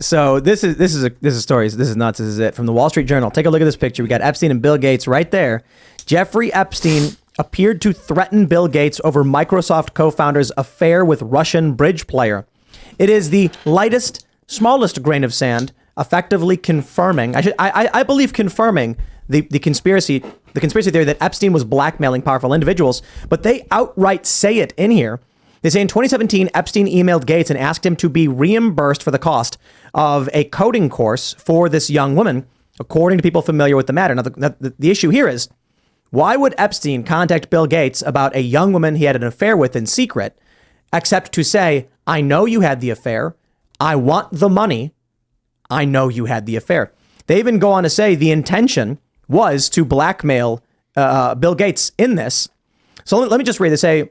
So this is stories. This is nuts. This is it from the Wall Street Journal. Take a look at this picture. We got Epstein and Bill Gates right there. Jeffrey Epstein appeared to threaten Bill Gates over Microsoft co-founder's affair with Russian bridge player. It is the lightest, smallest grain of sand, effectively confirming. I believe confirming the conspiracy theory that Epstein was blackmailing powerful individuals. But they outright say it in here. They say in 2017, Epstein emailed Gates and asked him to be reimbursed for the cost of a coding course for this young woman, according to people familiar with the matter. Now, the issue here is, why would Epstein contact Bill Gates about a young woman he had an affair with in secret, except to say, I know you had the affair. I want the money. I know you had the affair. They even go on to say the intention was to blackmail Bill Gates in this. So let me just read this. Say,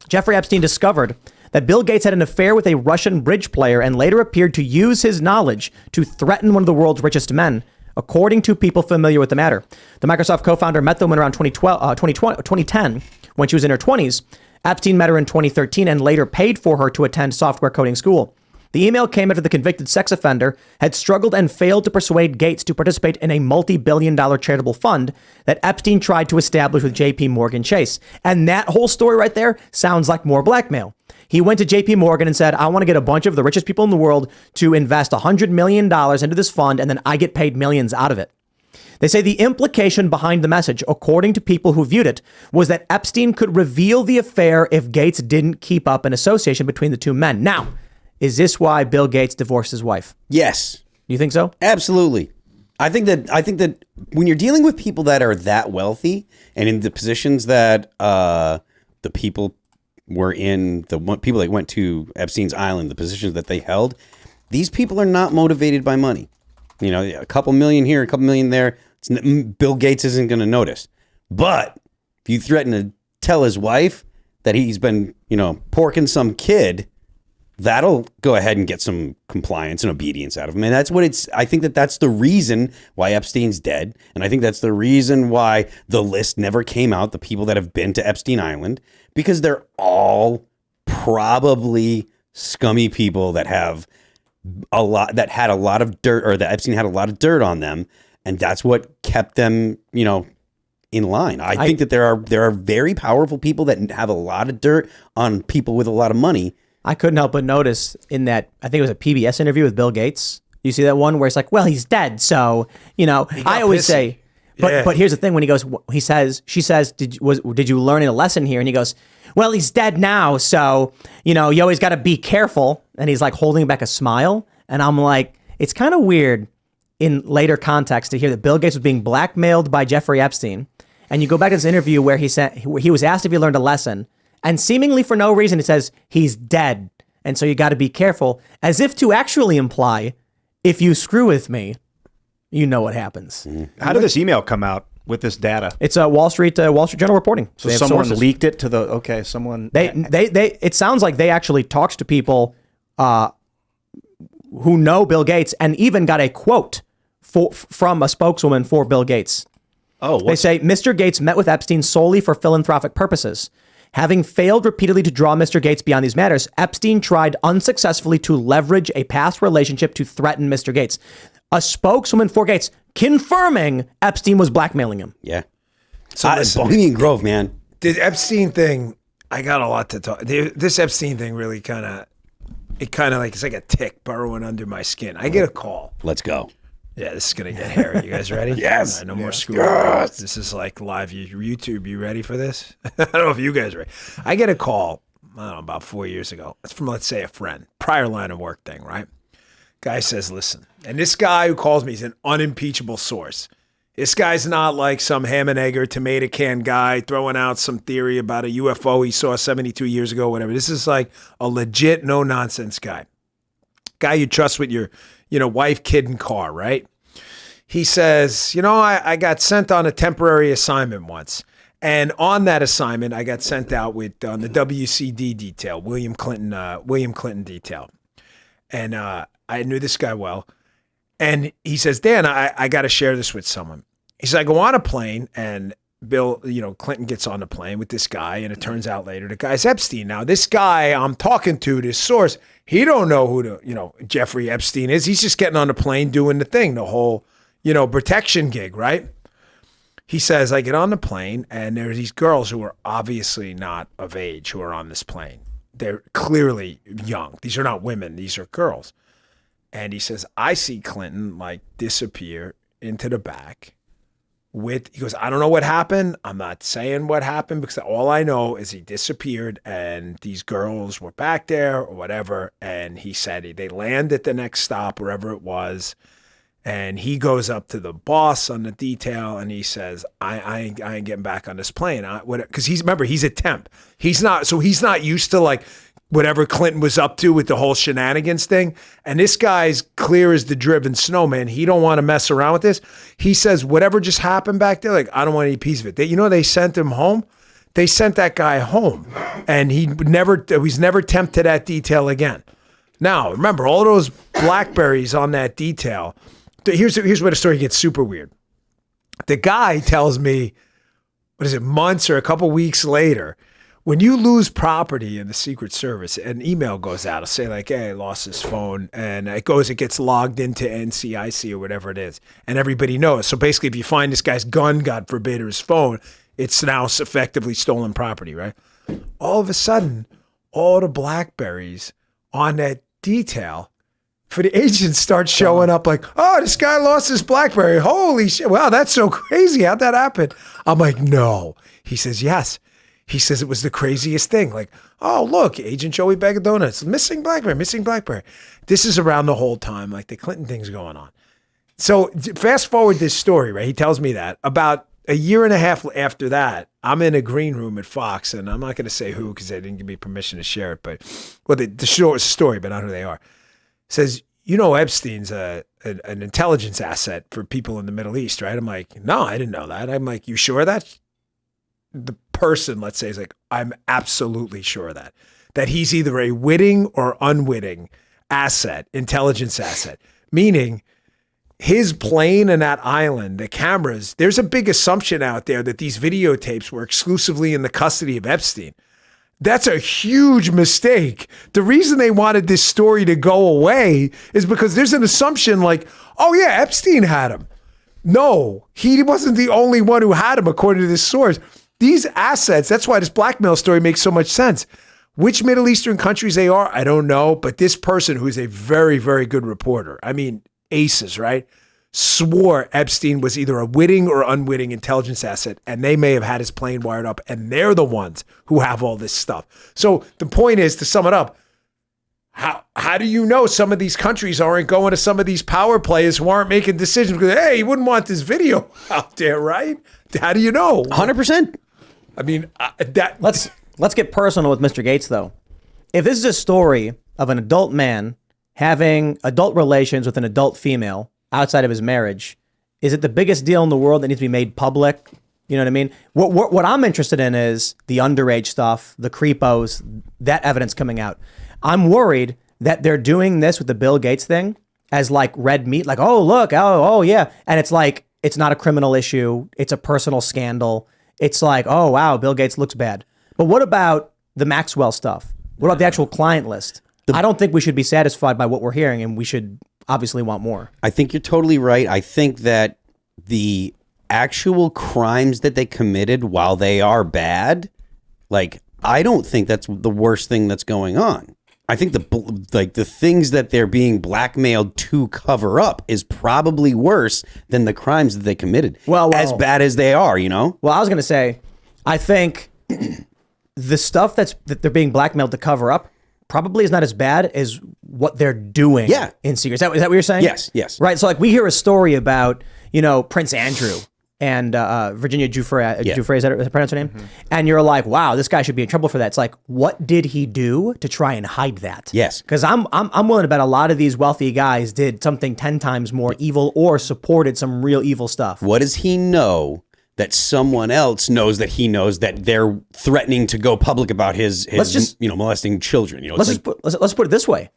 Jeffrey Epstein discovered that Bill Gates had an affair with a Russian bridge player and later appeared to use his knowledge to threaten one of the world's richest men, according to people familiar with the matter. The Microsoft co-founder met the woman around 2010 when she was in her 20s. Epstein met her in 2013 and later paid for her to attend software coding school. The email came after the convicted sex offender had struggled and failed to persuade Gates to participate in a multi-billion-dollar charitable fund that Epstein tried to establish with JP Morgan Chase. And that whole story right there sounds like more blackmail. He went to JP Morgan and said, I want to get a bunch of the richest people in the world to invest $100 million into this fund, and then I get paid millions out of it. They say the implication behind the message, according to people who viewed it, was that Epstein could reveal the affair if Gates didn't keep up an association between the two men. Now, is this why Bill Gates divorced his wife? Yes. You think so? Absolutely. I think that when you're dealing with people that are that wealthy and in the positions that the people were in, the people that went to Epstein's island, the positions that they held, these people are not motivated by money. You know, a couple million here, a couple million there. Bill Gates isn't going to notice. But if you threaten to tell his wife that he's been, porking some kid, that'll go ahead and get some compliance and obedience out of him. And that's what I think that's the reason why Epstein's dead. And I think that's the reason why the list never came out, the people that have been to Epstein Island, because they're all probably scummy people that had a lot of dirt, or that Epstein had a lot of dirt on them. And that's what kept them, in line. I think that there are very powerful people that have a lot of dirt on people with a lot of money. I couldn't help but notice in that, I think it was a PBS interview with Bill Gates. You see that one where it's like, well, he's dead. So, I always say, but here's the thing when he goes, she says, did you learn a lesson here? And he goes, well, he's dead now. So, you always got to be careful. And he's like holding back a smile. And I'm like, it's kind of weird in later context to hear that Bill Gates was being blackmailed by Jeffrey Epstein. And you go back to this interview where he was asked if he learned a lesson. And seemingly for no reason, it says he's dead. And so you got to be careful, as if to actually imply, if you screw with me, you know what happens. How did this email come out with this data? It's a Wall Street Journal reporting. So someone leaked it to someone. It sounds like they actually talked to people who know Bill Gates and even got a quote from a spokeswoman for Bill Gates. They say Mr. Gates met with Epstein solely for philanthropic purposes. Having failed repeatedly to draw Mr. Gates beyond these matters, Epstein tried unsuccessfully to leverage a past relationship to threaten Mr. Gates. A spokeswoman for Gates confirming Epstein was blackmailing him. Yeah. So Bohemian Grove, man. The Epstein thing, I got a lot to talk. This Epstein thing really it's like a tick burrowing under my skin. I get a call. Let's go. Yeah, this is going to get hairy. You guys ready? Yes. No more school. Yes. This is like live YouTube. You ready for this? I don't know if you guys are ready. I get a call, about 4 years ago. It's from, let's say, a friend. Prior line of work thing, right? Guy says, listen. And this guy who calls me is an unimpeachable source. This guy's not like some ham and egg or tomato can guy throwing out some theory about a UFO he saw 72 years ago, whatever. This is like a legit, no-nonsense guy. Guy you trust with your wife, kid, and car, right? He says, I got sent on a temporary assignment once. And on that assignment, I got sent out with on the WCD detail, William Clinton detail. And I knew this guy well. And he says, Dan, I got to share this with someone. He says, I go on a plane and Bill, Clinton gets on the plane with this guy, and it turns out later the guy's Epstein. Now, this guy I'm talking to, this source, he don't know who Jeffrey Epstein is. He's just getting on the plane doing the thing, the whole, protection gig, right? He says, I get on the plane, and there are these girls who are obviously not of age who are on this plane. They're clearly young. These are not women. These are girls. And he says, I see Clinton disappear into the back he goes, I don't know what happened. I'm not saying what happened because all I know is he disappeared and these girls were back there or whatever. And he said they land at the next stop, wherever it was. And he goes up to the boss on the detail and he says, I ain't getting back on this plane. Because he's a temp. He's not used to whatever Clinton was up to with the whole shenanigans thing. And this guy's clear as the driven snowman. He don't want to mess around with this. He says, whatever just happened back there, I don't want any piece of it. They sent him home. They sent that guy home and he's never temped to that detail again. Now, remember all those Blackberries on that detail. Here's where the story gets super weird. The guy tells me, months or a couple weeks later, when you lose property in the Secret Service, an email goes out. It'll say hey, I lost his phone. And it gets logged into NCIC or whatever it is. And everybody knows. So basically, if you find this guy's gun, God forbid, or his phone, it's now effectively stolen property, right? All of a sudden, all the Blackberries on that detail for the agents start showing up oh, this guy lost his Blackberry. Holy shit. Wow, that's so crazy. How'd that happen? I'm no. He says, yes. He says it was the craziest thing. Oh, look, Agent Joey Bag of Donuts, missing Blackberry. This is around the whole time, the Clinton thing's going on. So fast forward this story, right? He tells me that. About a year and a half after that, I'm in a green room at Fox, and I'm not going to say who because they didn't give me permission to share it, but the short story, but not who they are. Says, Epstein's an intelligence asset for people in the Middle East, right? I'm no, I didn't know that. I'm you sure of that? The person, let's say, is I'm absolutely sure of that he's either a witting or unwitting asset, intelligence asset, meaning his plane and that island, the cameras, there's a big assumption out there that these videotapes were exclusively in the custody of Epstein. That's a huge mistake. The reason they wanted this story to go away is because there's an assumption oh yeah, Epstein had him. No, he wasn't the only one who had him, according to this source. These assets, that's why this blackmail story makes so much sense. Which Middle Eastern countries they are, I don't know. But this person, who's a very, very good reporter, aces, right? Swore Epstein was either a witting or unwitting intelligence asset, and they may have had his plane wired up, and they're the ones who have all this stuff. So the point is, to sum it up, how do you know some of these countries aren't going to some of these power players who aren't making decisions because, hey, you wouldn't want this video out there, right? How do you know? 100%. Let's get personal with Mr. Gates, though. If this is a story of an adult man having adult relations with an adult female outside of his marriage, is it the biggest deal in the world that needs to be made public? You know what I mean? What I'm interested in is the underage stuff, the creepos, that evidence coming out. I'm worried that they're doing this with the Bill Gates thing as red meat, oh, look, oh, yeah. And it's it's not a criminal issue. It's a personal scandal. It's oh, wow, Bill Gates looks bad. But what about the Maxwell stuff? What about the actual client list? I don't think we should be satisfied by what we're hearing, and we should obviously want more. I think you're totally right. I think that the actual crimes that they committed, while they are bad, I don't think that's the worst thing that's going on. I think the things that they're being blackmailed to cover up is probably worse than the crimes that they committed. Well, as bad as they are, Well, I was going to say, I think the stuff that they're being blackmailed to cover up probably is not as bad as what they're doing in secret. Is that what you're saying? Yes. Right. So we hear a story about, Prince Andrew and Virginia Giuffre, Giuffre, is that how pronounce her name? Mm-hmm. And you're wow, this guy should be in trouble for that. It's what did he do to try and hide that? Yes. Because I'm willing to bet a lot of these wealthy guys did something 10 times more evil or supported some real evil stuff. What does he know that someone else knows that he knows that they're threatening to go public about his molesting children? Let's put it this way.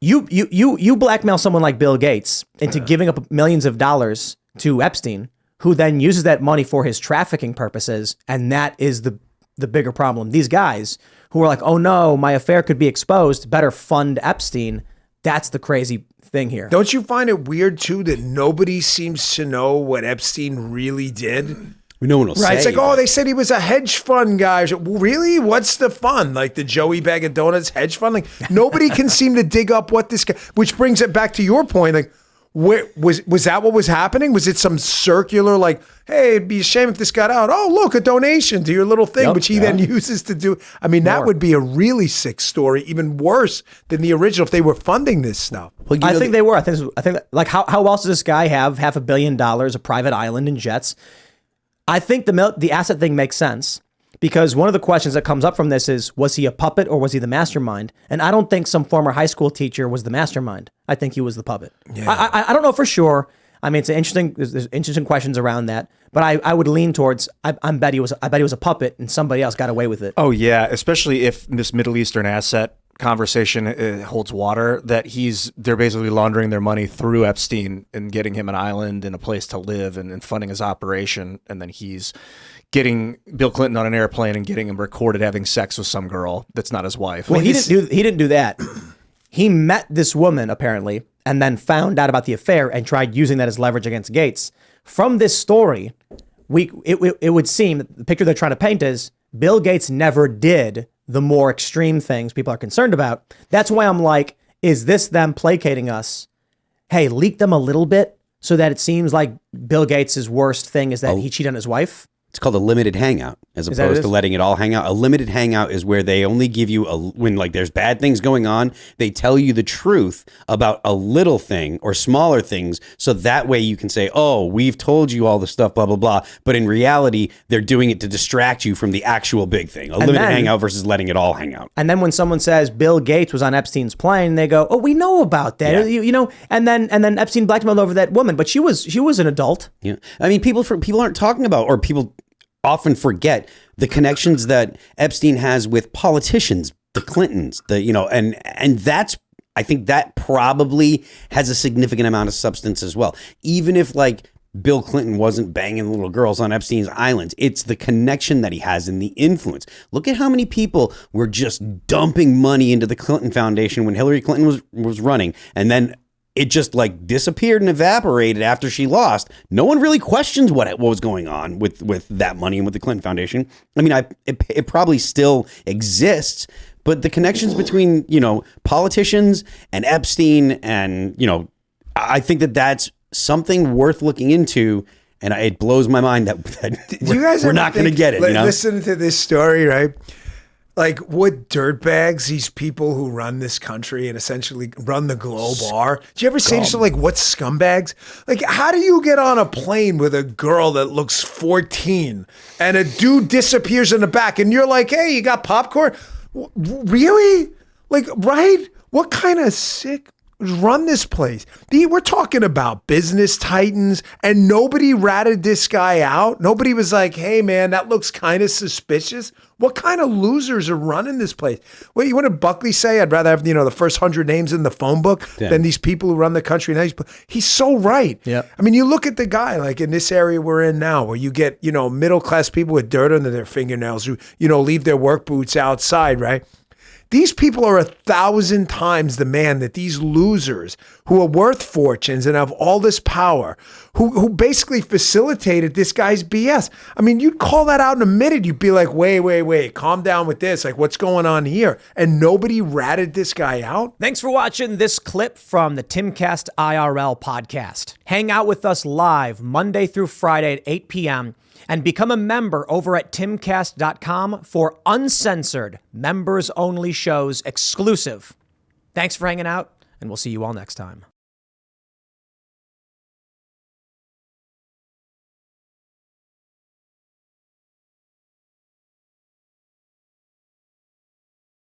You blackmail someone like Bill Gates into giving up millions of dollars to Epstein, who then uses that money for his trafficking purposes. And that is the bigger problem. These guys who are like, oh no, my affair could be exposed, better fund Epstein. That's the crazy thing here. Don't you find it weird too that nobody seems to know what Epstein really did? No one will say. It's like, oh, they said he was a hedge fund guy. Really? What's the fun? Like the Joey Bag of Donuts hedge fund? Like nobody can seem to dig up what this guy, which brings it back to your point. Like, where was that what was happening? Was it some circular, like, hey, it'd be a shame if this got out. Oh, look, a donation to your little thing, which he then uses to do. I mean, that would be a really sick story, even worse than the original if they were funding this stuff. Well, I think they were. I think like how else does this guy have $500 million, a private island and jets? I think the asset thing makes sense because one of the questions that comes up from this is, was he a puppet or was he the mastermind? And I don't think some former high school teacher was the mastermind. I think he was the puppet. Yeah. I don't know for sure. I mean, there's interesting questions around that, but I would lean towards I bet he was a puppet and somebody else got away with it. Oh yeah, especially if this Middle Eastern asset conversation holds water, that they're basically laundering their money through Epstein and getting him an island and a place to live and funding his operation, and then he's getting Bill Clinton on an airplane and getting him recorded having sex with some girl that's not his wife. Well, he didn't do that. He met this woman apparently and then found out about the affair and tried using that as leverage against Gates. From this story, it would seem that the picture they're trying to paint is Bill Gates never did the more extreme things people are concerned about. That's why I'm like, is this them placating us? Hey, leak them a little bit so that it seems like Bill Gates' worst thing is that he cheated on his wife. It's called a limited hangout as opposed to letting it all hang out. A limited hangout is where they only give you when like there's bad things going on, they tell you the truth about a little thing or smaller things. So that way you can say, oh, we've told you all the stuff, blah, blah, blah. But in reality, they're doing it to distract you from the actual big thing. A limited hangout versus letting it all hang out. And then when someone says Bill Gates was on Epstein's plane, they go, oh, we know about that. Yeah. You know, and then Epstein blackmailed over that woman, but she was an adult. Yeah. I mean, people aren't talking about, or people often forget the connections that Epstein has with politicians, the Clintons, and that's, I think that probably has a significant amount of substance as well. Even if like Bill Clinton wasn't banging little girls on Epstein's island, it's the connection that he has and the influence. Look at how many people were just dumping money into the Clinton Foundation when Hillary Clinton was running, and then it just like disappeared and evaporated after she lost. No one really questions what was going on with that money and with the Clinton Foundation. I mean, it probably still exists, but the connections between, politicians and Epstein and, I think that's something worth looking into. And it blows my mind that Do you guys we're not going to get it. Listen to this story, right? Like what dirtbags these people who run this country and essentially run the globe are. Do you ever say to someone like, what scumbags? Like, how do you get on a plane with a girl that looks 14 and a dude disappears in the back and you're like, hey, you got popcorn? Really? Like, right? What kind of sick run this place? We're talking about business titans and nobody ratted this guy out. Nobody was like, hey man, that looks kind of suspicious. What kind of losers are running this place? Well, what did Buckley say? I'd rather have, the first 100 names in the phone book than these people who run the country. Now he's so right. Yep. I mean, you look at the guy like in this area we're in now where you get, middle-class people with dirt under their fingernails who, leave their work boots outside, right? These people are 1,000 times the man that these losers who are worth fortunes and have all this power, who basically facilitated this guy's BS. I mean, you'd call that out in a minute. You'd be like, wait, calm down with this. Like, what's going on here? And nobody ratted this guy out. Thanks for watching this clip from the Timcast IRL podcast. Hang out with us live Monday through Friday at 8 p.m. and become a member over at timcast.com for uncensored, members-only shows exclusive. Thanks for hanging out, and we'll see you all next time.